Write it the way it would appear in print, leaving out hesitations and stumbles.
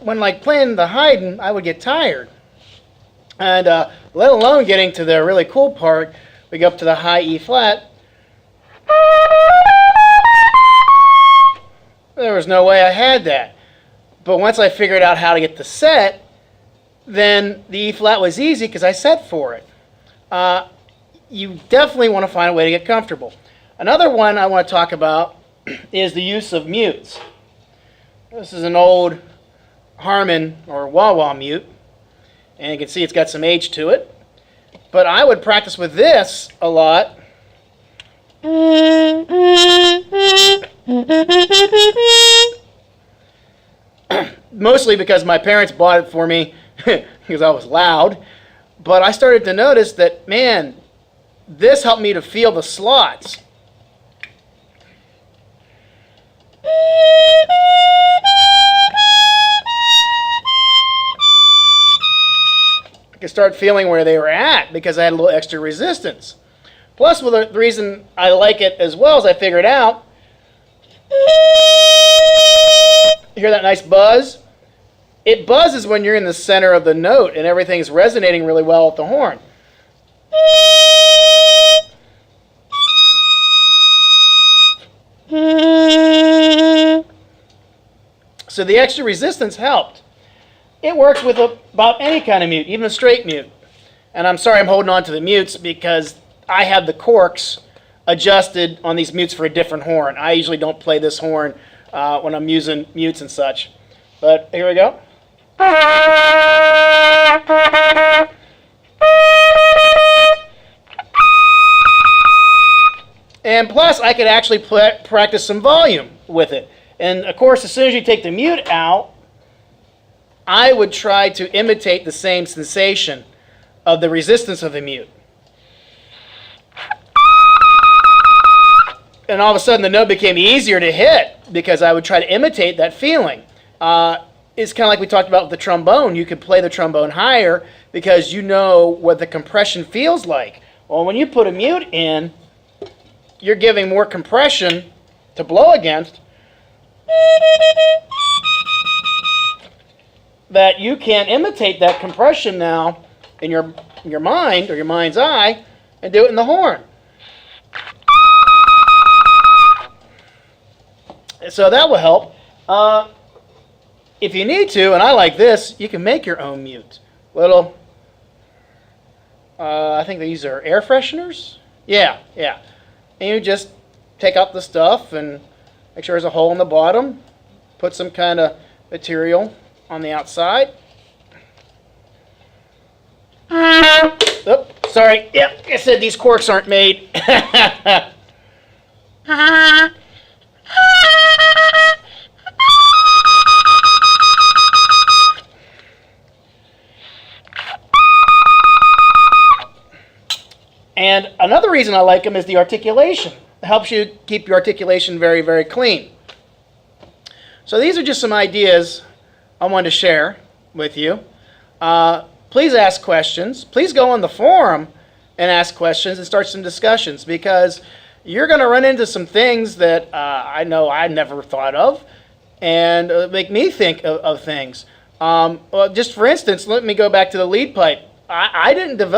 when like playing the Haydn, I would get tired. And let alone getting to the really cool part, we go up to the high E flat. There was no way I had that. But once I figured out how to get the set, then the E flat was easy because I set for it. You definitely want to find a way to get comfortable. Another one I want to talk about is the use of mutes. This is an old Harman or wah-wah mute, and you can see it's got some age to it. But I would practice with this a lot. Mostly because my parents bought it for me because I was loud. But I started to notice that, man, this helped me to feel the slots. I could start feeling where they were at because I had a little extra resistance. Plus, the reason I like it as well as I figured out, you hear that nice buzz? It buzzes when you're in the center of the note and everything's resonating really well with the horn. So the extra resistance helped. It works with about any kind of mute, even a straight mute. And I'm sorry I'm holding on to the mutes because I have the corks adjusted on these mutes for a different horn. I usually don't play this horn when I'm using mutes and such. But here we go. And plus, I could actually practice some volume with it. And of course, as soon as you take the mute out, I would try to imitate the same sensation of the resistance of the mute. And all of a sudden, the note became easier to hit because I would try to imitate that feeling. It's kind of like we talked about with the trombone. You could play the trombone higher because you know what the compression feels like. Well, when you put a mute in, you're giving more compression to blow against that you can imitate that compression now in your mind or your mind's eye and do it in the horn. So that will help. If you need to, and I like this, you can make your own mute. Little, I think these are air fresheners. Yeah. And you just take out the stuff and make sure there's a hole in the bottom. Put some kind of material on the outside. Oops, sorry. Yep, I said these corks aren't made. And another reason I like them is the articulation. It helps you keep your articulation very, very clean. So these are just some ideas I wanted to share with you. Please ask questions. Please go on the forum and ask questions and start some discussions because you're going to run into some things that I know I never thought of and make me think of things. Well, just for instance, let me go back to the lead pipe. I didn't develop